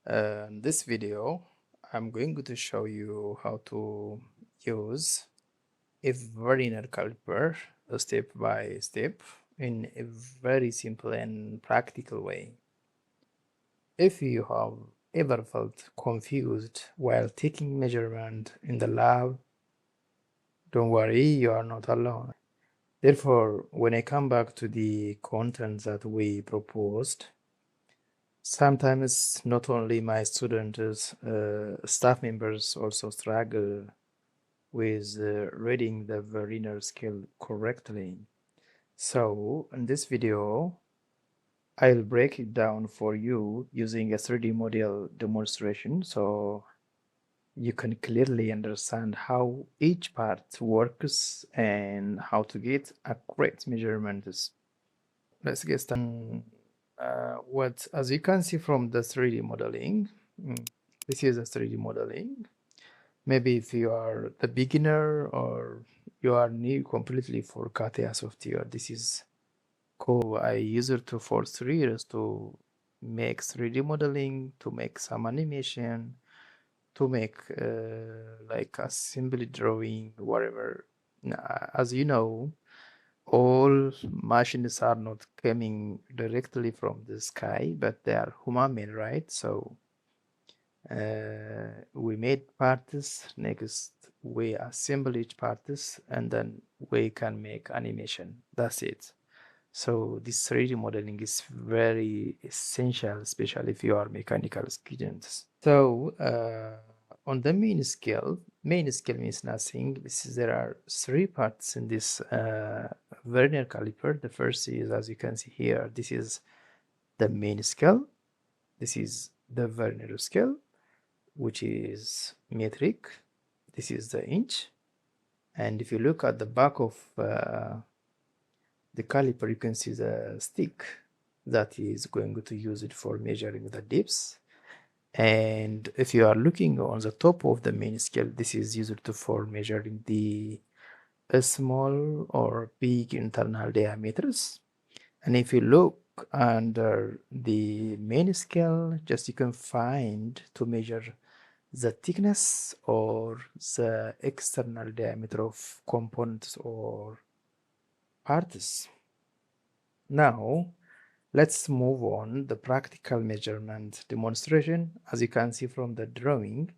In this video, I'm going to show you how to use a Vernier caliper step by step in a very simple and practical way. If you have ever felt confused while taking measurement in the lab, don't worry, you are not alone. Therefore, when I come back to the content that we proposed, sometimes not only my students, staff members also struggle with reading the Vernier scale correctly. So in this video, I'll break it down for you using a 3D model demonstration so you can clearly understand how each part works and how to get accurate measurements. Let's get started. As you can see from the 3D modeling, this is a 3D modeling. Maybe if you are the beginner or you are new completely for CATIA software, this is cool. I use it for 3 years to make 3D modeling, to make some animation, to make like assembly drawing, whatever. As you know, all machines are not coming directly from the sky, but they are human-made, right? So we made parts, next we assemble each parts, and then we can make animation. That's it. So this 3D modeling is very essential, especially if you are mechanical students. So on the main scale means nothing. There are 3 parts in this Vernier caliper. The first is, as you can see here, this is the main scale. This is the Vernier scale, which is metric. This is the inch. And if you look at the back of the caliper, you can see the stick that is going to use it for measuring the depths. And if you are looking on the top of the main scale, this is used for measuring the small or big internal diameters. And if you look under the main scale, just you can find to measure the thickness or the external diameter of components or parts. Now, let's move on the practical measurement demonstration. As you can see from the drawing,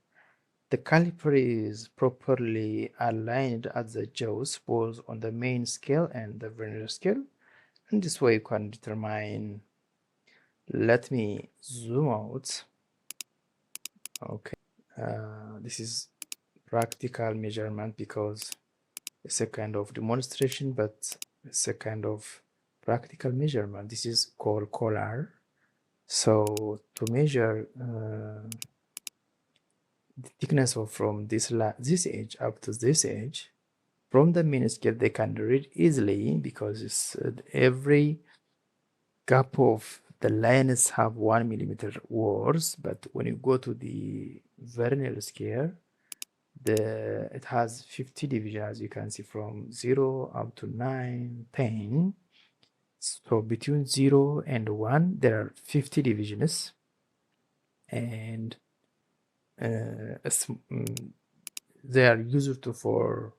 the caliper is properly aligned at the jaws, both on the main scale and the Vernier scale. And this way you can determine. Let me zoom out. Okay, this is practical measurement because it's a kind of demonstration, but it's a kind of practical measurement. This is called collar. So to measure the thickness of from this edge up to this edge, from the main scale they can read easily because it's every gap of the lines have 1 millimeter words, but when you go to the Vernier scale, it has 50 divisions, as you can see, from 0 up to 9, 10. So between 0 and 1 there are 50 divisions, and they are used to for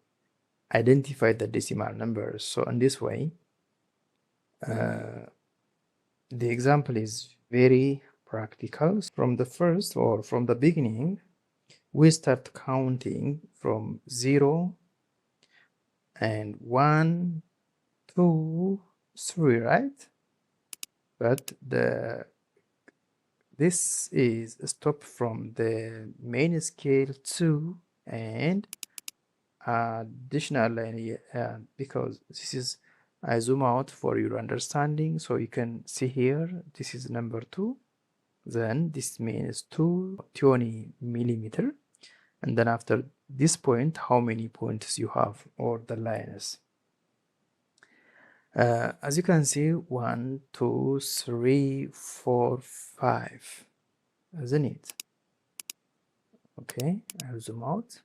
identify the decimal numbers. So in this way, the example is very practical. From the first or from the beginning, we start counting from 0 and 1, 2, 3, right? But this is a stop from the main scale 2 and additional line because this is, I zoom out for your understanding, so you can see here this is number 2, then this means 220 millimeter, and then after this point how many points you have or the lines. As you can see, 1, 2, 3, 4, 5, isn't it? Okay, I'll zoom out.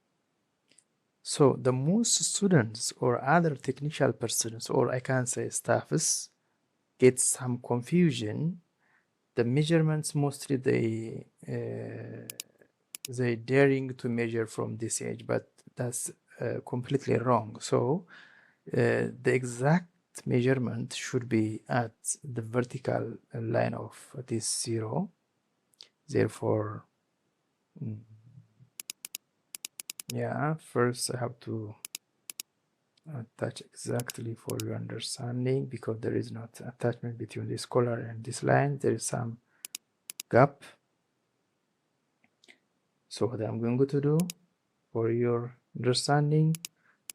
So the most students or other technical persons, or I can say staffs, get some confusion the measurements mostly they daring to measure from this edge, but that's completely wrong. So the exact measurement should be at the vertical line of this 0. Therefore, yeah, first I have to attach exactly for your understanding, because there is not attachment between this color and this line. There is some gap. So what I'm going to do for your understanding,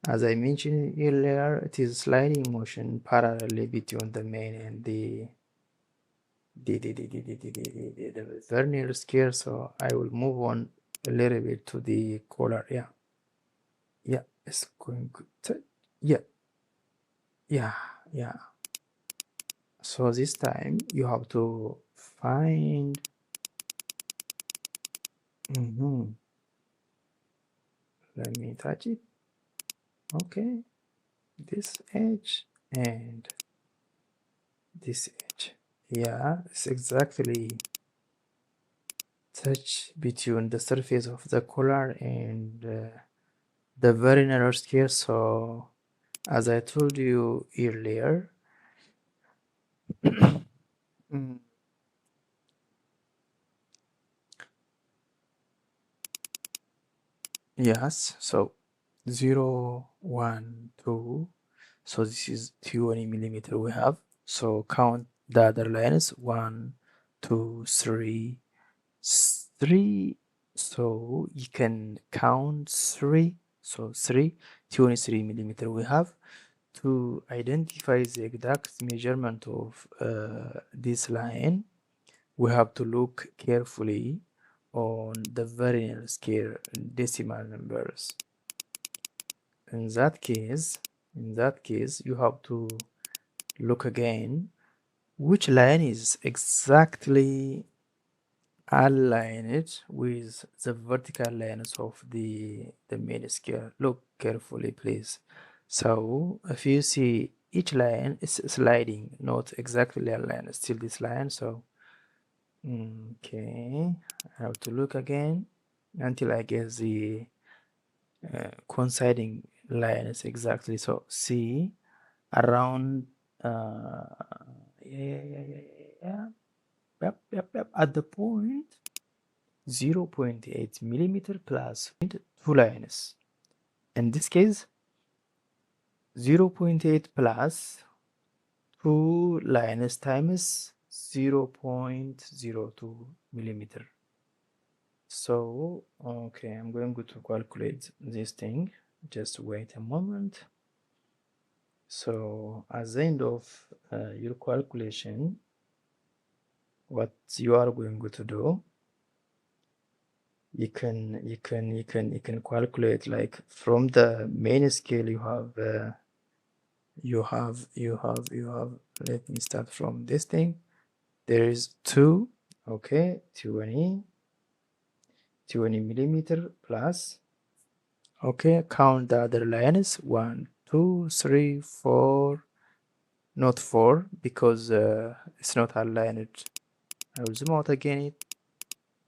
as I mentioned earlier, it is sliding motion parallelly between the main and the vernier scale. So I will move on a little bit to the color. Yeah, it's going to, yeah. So this time you have to find let me touch it. Okay, this edge and this edge. Yeah, it's exactly touch between the surface of the color and the very narrow scale. So as I told you earlier, yes, so 0, 1, 2, so this is 20 millimeter we have. So count the other lines, 1, 2, 3, 3. So you can count 3. So 23 millimeter we have. To identify the exact measurement of this line, we have to look carefully on the Vernier scale decimal numbers. In that case, you have to look again which line is exactly aligned with the vertical lines of the main scale. Look carefully, please. So if you see each line is sliding, not exactly aligned, still this line. So okay, I have to look again until I get the coinciding lines exactly. So see around yeah. Yep. At the point 0.8 millimeter plus 2 lines. In this case, 0.8 plus 2 lines times 0.02 millimeter. So, okay, I'm going to calculate this thing. Just wait a moment. So, at the end of your calculation, what you are going to do, you can calculate, like, from the main scale you have let me start from this thing. There is 2, okay, 20 millimeter plus, okay, count the other lines, 1, 2, 3, 4, not 4 because it's not aligned. I will zoom out again.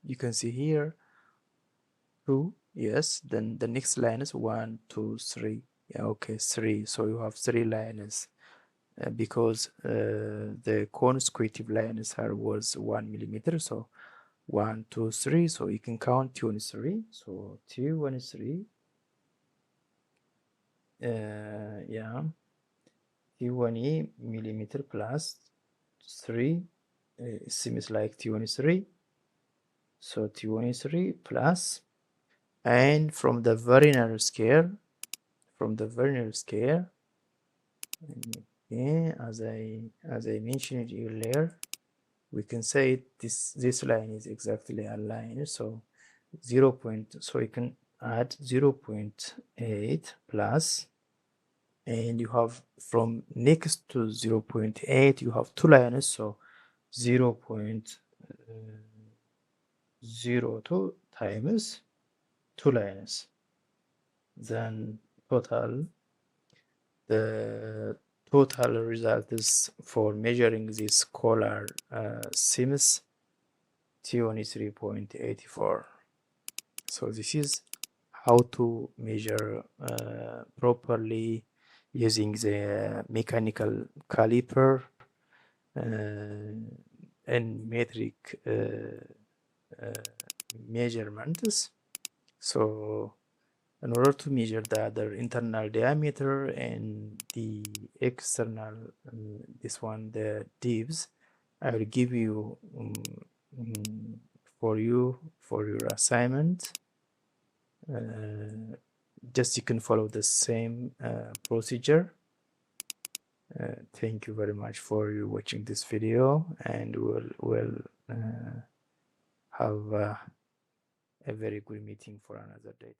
You can see here 2, yes, then the next line is 1, 2, 3. Yeah, okay, 3. So you have 3 lines because the consecutive lines are was 1 millimeter. So 1, 2, 3. So you can count 23. So 23. Yeah, 20 millimeter plus 3. It seems like 23. So 23 plus, and from the Vernier scale, okay, as I mentioned earlier, we can say this line is exactly aligned. So so you can add 0.8 plus, and you have from next to 0.8 you have 2 lines, so 0.02 times 2 lines, then the total result is for measuring this color seams 23.84. So this is how to measure properly using the mechanical caliper and metric measurements. So in order to measure the other internal diameter and the external, this one, the divs, I will give you for your assignment. Just you can follow the same procedure. Thank you very much for you watching this video, and we'll have a very good meeting for another day.